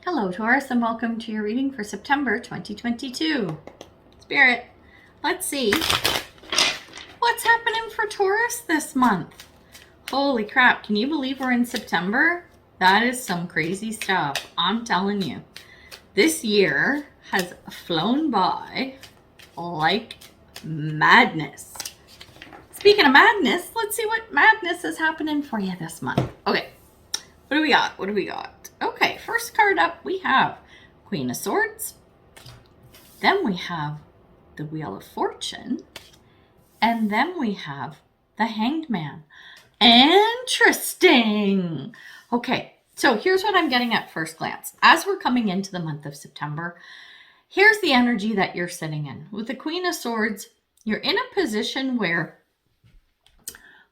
Hello, Taurus, and welcome to your reading for September 2022. Spirit, let's see what's happening for Taurus this month. Holy crap, can you believe we're in September? That is some crazy stuff. I'm telling you. This year has flown by like madness. Speaking of madness, let's see what madness is happening for you this month. Okay, what do we got? What do we got? Okay, first card up, we have Queen of Swords. Then we have the Wheel of Fortune. And then we have the Hanged Man. Interesting. Okay, so here's what I'm getting at first glance. As we're coming into the month of September, here's the energy that you're sitting in. With the Queen of Swords, you're in a position where,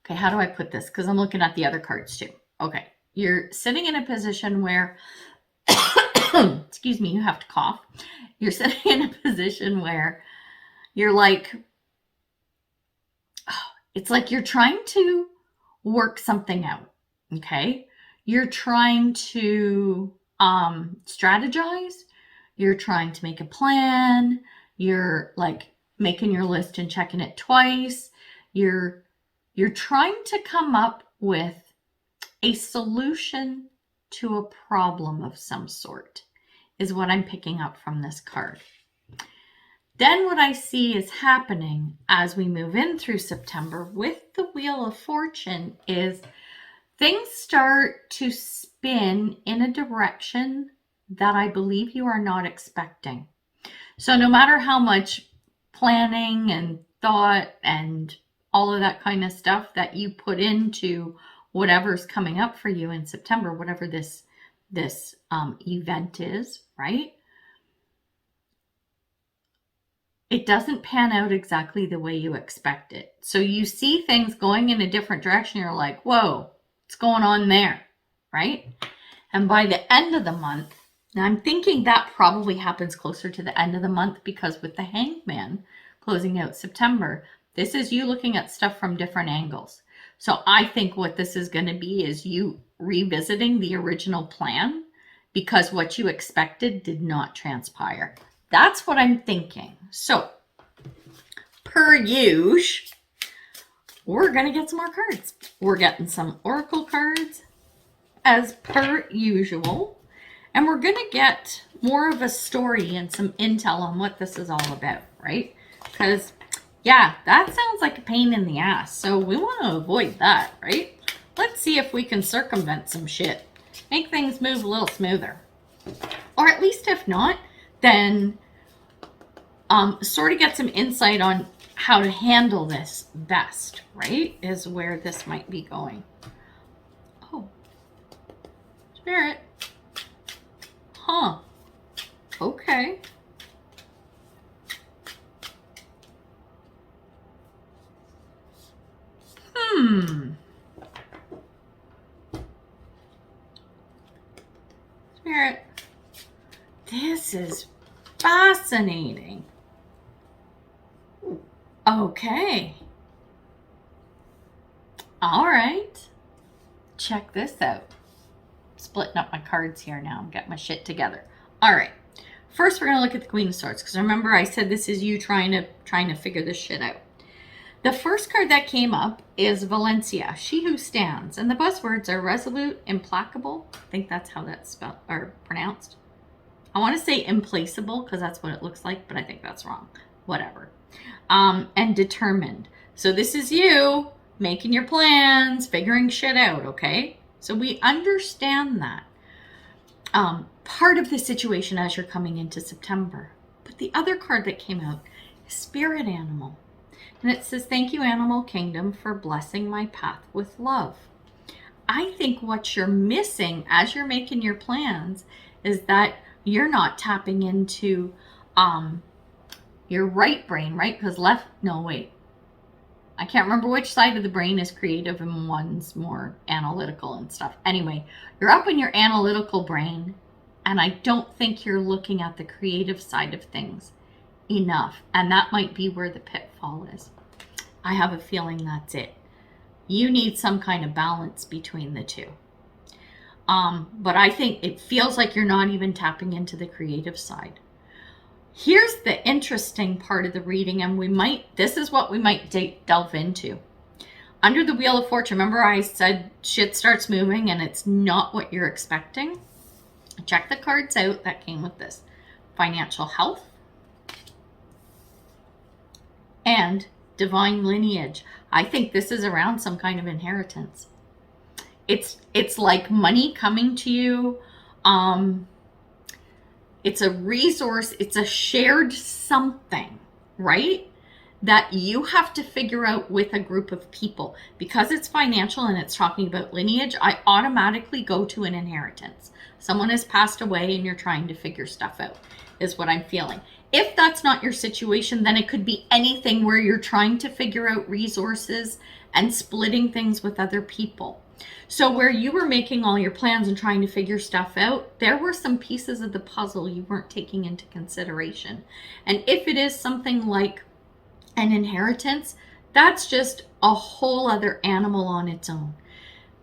okay, how do I put this? Because I'm looking at the other cards too. Okay, you're sitting in a position where, excuse me, you have to cough. You're sitting in a position where you're like, it's like you're trying to work something out, okay? You're trying to strategize. You're trying to make a plan. You're like making your list and checking it twice. You're trying to come up with a solution to a problem of some sort is what I'm picking up from this card. Then what I see is happening as we move in through September with the Wheel of Fortune is things start to spin in a direction that I believe you are not expecting. So no matter how much planning and thought and all of that kind of stuff that you put into whatever's coming up for you in September, whatever this event is, right? It doesn't pan out exactly the way you expect it. So you see things going in a different direction. You're like, whoa, what's going on there, right? And by the end of the month, now I'm thinking that probably happens closer to the end of the month because with the Hanged Man closing out September, this is you looking at stuff from different angles. So I think what this is going to be is you revisiting the original plan because what you expected did not transpire. That's what I'm thinking. So, per usual, we're going to get some more cards. We're getting some oracle cards as per usual. And we're going to get more of a story and some intel on what this is all about, right? Because, yeah, that sounds like a pain in the ass. So we want to avoid that, right? Let's see if we can circumvent some shit. Make things move a little smoother. Or at least if not, then sort of get some insight on how to handle this best, right? Is where this might be going. Oh, Spirit. Huh. Okay. Spirit. This is fascinating. Okay. All right. Check this out. Splitting up my cards here now. I'm getting my shit together. All right. First, we're going to look at the Queen of Swords because remember I said this is you trying to figure this shit out. The first card that came up is Valencia, she who stands, and the buzzwords are resolute, implacable. I think that's how that's spelled or pronounced. I want to say implacable because that's what it looks like, but I think that's wrong. Whatever. And determined. So this is you making your plans, figuring shit out, okay? So we understand that. Part of the situation as you're coming into September. But the other card that came out is Spirit Animal. And it says, thank you, Animal Kingdom, for blessing my path with love. I think what you're missing as you're making your plans is that you're not tapping into your right brain, right? Because left, no, wait. I can't remember which side of the brain is creative and one's more analytical and stuff. Anyway, you're up in your analytical brain, and I don't think you're looking at the creative side of things enough. And that might be where the pitfall is. I have a feeling that's it. You need some kind of balance between the two. But I think it feels like you're not even tapping into the creative side. Here's the interesting part of the reading, and this is what we might delve into. Under the Wheel of Fortune, remember I said shit starts moving and it's not what you're expecting? Check the cards out that came with this. Financial health and divine lineage. I think this is around some kind of inheritance. It's like money coming to you. It's a resource. It's a shared something, right? That you have to figure out with a group of people. Because it's financial and it's talking about lineage, I automatically go to an inheritance. Someone has passed away and you're trying to figure stuff out, is what I'm feeling. If that's not your situation, then it could be anything where you're trying to figure out resources and splitting things with other people. So where you were making all your plans and trying to figure stuff out, there were some pieces of the puzzle you weren't taking into consideration. And if it is something like an inheritance, that's just a whole other animal on its own.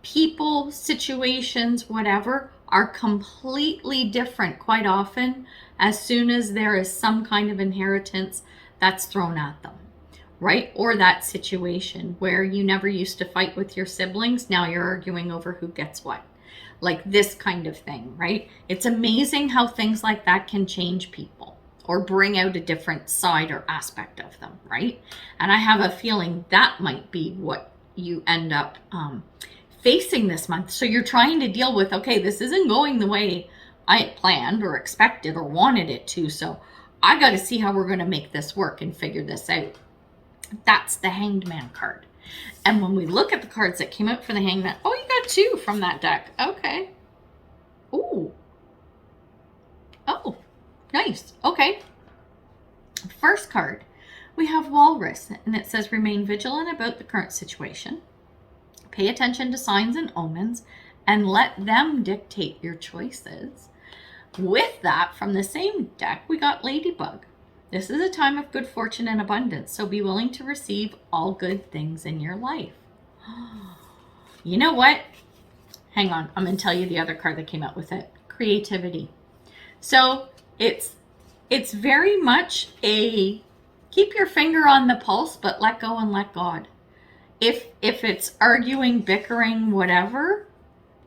People, situations, whatever, are completely different quite often as soon as there is some kind of inheritance that's thrown at them, right? Or that situation where you never used to fight with your siblings, now you're arguing over who gets what. Like this kind of thing, right? It's amazing how things like that can change people or bring out a different side or aspect of them, right? And I have a feeling that might be what you end up facing this month. So you're trying to deal with, okay, this isn't going the way I had planned or expected or wanted it to. So I got to see how we're going to make this work and figure this out. That's the Hanged Man card. And when we look at the cards that came out for the Hanged Man, oh, you got two from that deck. Okay. Ooh. Oh, nice. Okay. First card, we have Walrus, and it says remain vigilant about the current situation. Pay attention to signs and omens and let them dictate your choices. With that, from the same deck, we got Ladybug. This is a time of good fortune and abundance, so be willing to receive all good things in your life. You know what? Hang on, I'm going to tell you the other card that came out with it. Creativity. So it's very much a keep your finger on the pulse, but let go and let God. If it's arguing, bickering, whatever,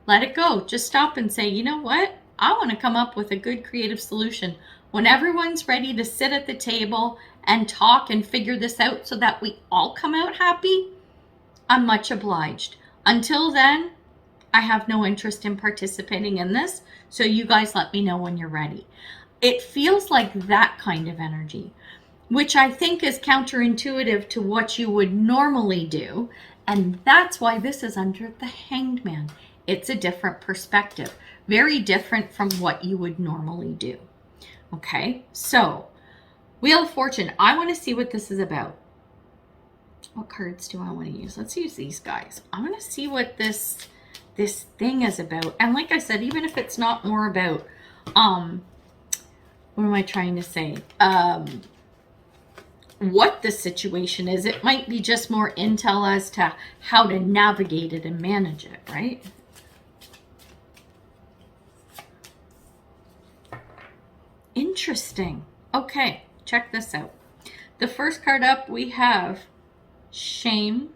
let it go. Just stop and say, you know what? I want to come up with a good creative solution. When everyone's ready to sit at the table and talk and figure this out so that we all come out happy, I'm much obliged. Until then, I have no interest in participating in this. So you guys let me know when you're ready. It feels like that kind of energy, which I think is counterintuitive to what you would normally do. And that's why this is under the Hanged Man. It's a different perspective, very different from what you would normally do. Okay, so Wheel of Fortune, I want to see what this is about. What cards do I want to use? Let's use these guys. I want to see what this thing is about. And like I said, even if it's not more about, what am I trying to say? What the situation is, it might be just more intel as to how to navigate it and manage it, right? Interesting. Okay, check this out. The first card up, we have shame.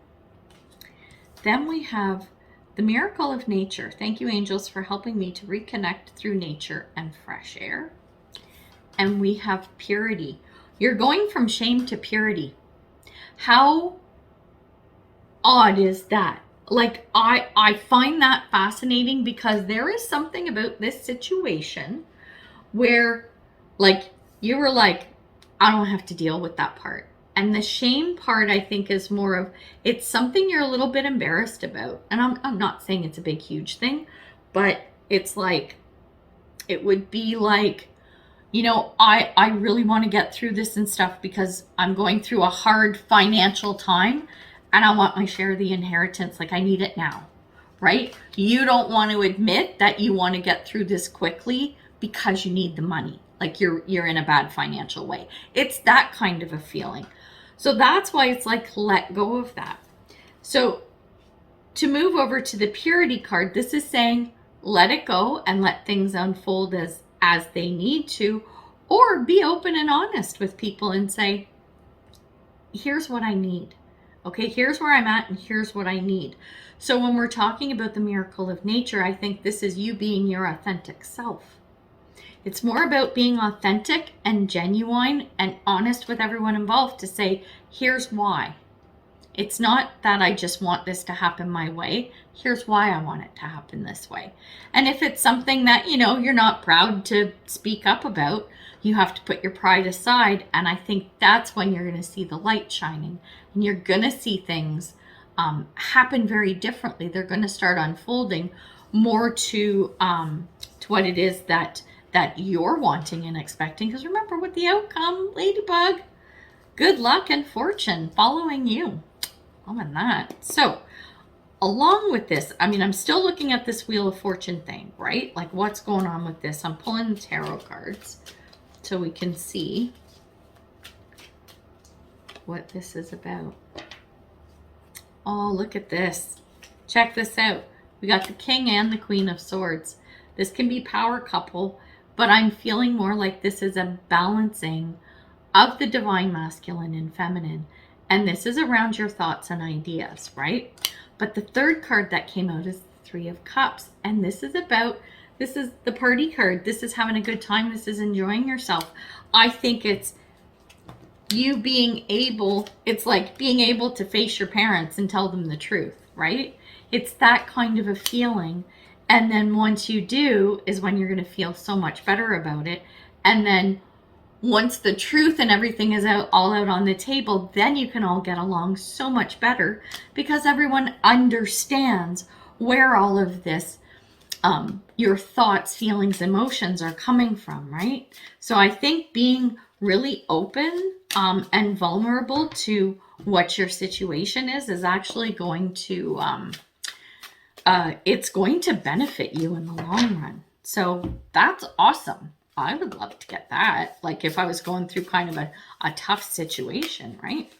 Then we have the miracle of nature. Thank you, angels, for helping me to reconnect through nature and fresh air. And we have purity. You're going from shame to purity. How odd is that? Like, I find that fascinating because there is something about this situation where, like, you were like, I don't have to deal with that part. And the shame part, I think, is more of, it's something you're a little bit embarrassed about. And I'm not saying it's a big, huge thing, but it's like, it would be like, you know, I really want to get through this and stuff because I'm going through a hard financial time and I want my share of the inheritance. Like, I need it now, right? You don't want to admit that you want to get through this quickly because you need the money. Like you're in a bad financial way. It's that kind of a feeling. So that's why it's like, let go of that. So to move over to the purity card, this is saying, let it go and let things unfold as they need to, or be open and honest with people and say, here's what I need. Okay, here's where I'm at and here's what I need. So when we're talking about the miracle of nature, I think this is you being your authentic self. It's more about being authentic and genuine and honest with everyone involved to say, here's why. It's not that I just want this to happen my way. Here's why I want it to happen this way. And if it's something that, you know, you're not proud to speak up about, you have to put your pride aside. And I think that's when you're going to see the light shining, and you're going to see things happen very differently. They're going to start unfolding more to what it is that you're wanting and expecting. Because remember, with the outcome, Ladybug, good luck and fortune following you. Oh, and that. So along with this, I mean, I'm still looking at this Wheel of Fortune thing, right? Like, what's going on with this? I'm pulling the tarot cards so we can see what this is about. Oh, look at this. Check this out. We got the King and the Queen of Swords. This can be power couple, but I'm feeling more like this is a balancing of the divine masculine and feminine. And this is around your thoughts and ideas, right? But the third card that came out is the Three of Cups. And this is the party card. This is having a good time. This is enjoying yourself. I think it's you being able, it's like being able to face your parents and tell them the truth, right? It's that kind of a feeling. And then once you do is when you're going to feel so much better about it. And then once the truth and everything is all out on the table, then you can all get along so much better because everyone understands where all of this, your thoughts, feelings, emotions are coming from, right? So I think being really open and vulnerable to what your situation is actually going to, it's going to benefit you in the long run. So that's awesome. I would love to get that. Like if I was going through kind of a tough situation, right?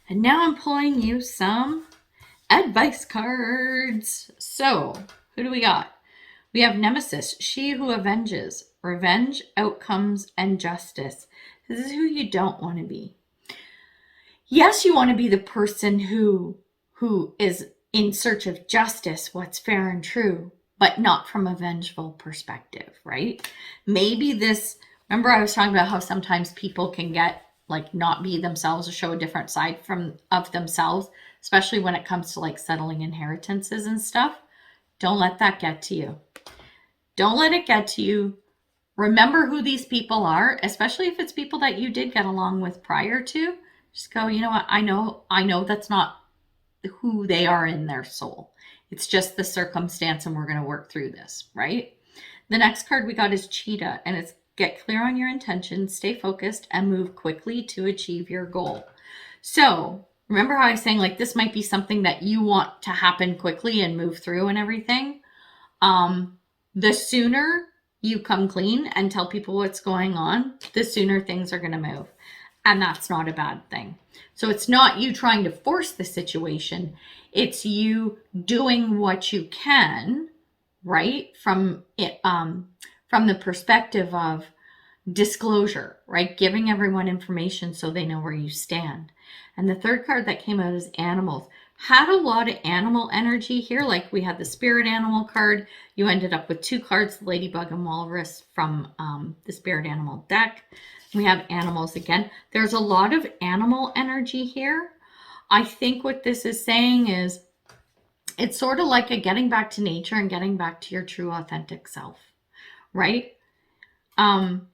And now I'm pulling you some advice cards. So who do we got? We have Nemesis, she who avenges, revenge, outcomes, and justice. This is who you don't want to be. Yes, you want to be the person who is in search of justice, what's fair and true, but not from a vengeful perspective, right? Maybe this, remember I was talking about how sometimes people can get like not be themselves or show a different side of themselves, especially when it comes to like settling inheritances and stuff. Don't let that get to you. Don't let it get to you. Remember who these people are, especially if it's people that you did get along with prior to. Just go, you know what? I know that's not who they are in their soul. It's just the circumstance and we're going to work through this, right? The next card we got is Cheetah, and it's get clear on your intentions, stay focused, and move quickly to achieve your goal. So remember how I was saying like this might be something that you want to happen quickly and move through and everything. The sooner you come clean and tell people what's going on, the sooner things are going to move. And that's not a bad thing. So it's not you trying to force the situation. It's you doing what you can, right? From the perspective of disclosure, right? Giving everyone information so they know where you stand. And the third card that came out is animals. Had a lot of animal energy here. Like we had the spirit animal card. You ended up with two cards, Ladybug and Walrus from the spirit animal deck. We have animals again. There's a lot of animal energy here. I think what this is saying is it's sort of like a getting back to nature and getting back to your true authentic self, right? I'm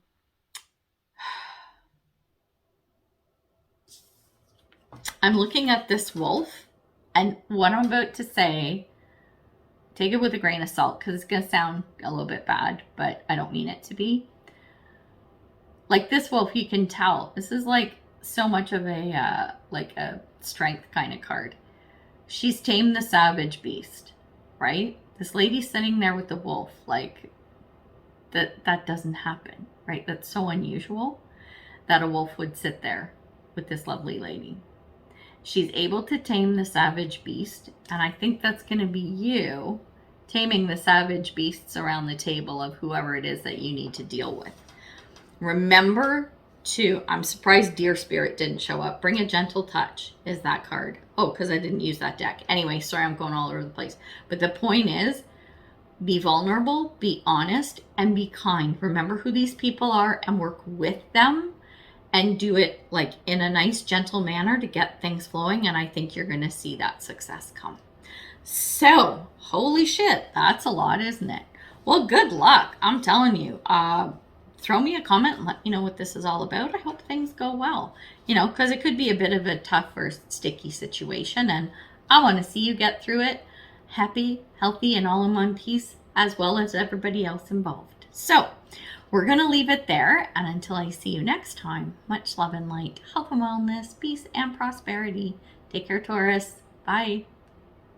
looking at this wolf, and what I'm about to say, take it with a grain of salt because it's going to sound a little bit bad, but I don't mean it to be. Like this wolf, you can tell this is like so much of a like a strength kind of card. She's tamed the savage beast, right? This lady sitting there with the wolf, like that doesn't happen, right? That's so unusual that a wolf would sit there with this lovely lady. She's able to tame the savage beast, and I think that's going to be you taming the savage beasts around the table of whoever it is that you need to deal with. Remember to, I'm surprised Deer Spirit didn't show up. Bring a gentle touch is that card. Oh, because I didn't use that deck. Anyway, sorry, I'm going all over the place. But the point is, be vulnerable, be honest, and be kind. Remember who these people are and work with them and do it like in a nice, gentle manner to get things flowing. And I think you're going to see that success come. So, holy shit, that's a lot, isn't it? Well, good luck. I'm telling you. Throw me a comment and let me know what this is all about. I hope things go well. You know, because it could be a bit of a tough or sticky situation. And I want to see you get through it happy, healthy, and all in one piece, as well as everybody else involved. So, we're going to leave it there. And until I see you next time, much love and light, health and wellness, peace and prosperity. Take care, Taurus. Bye.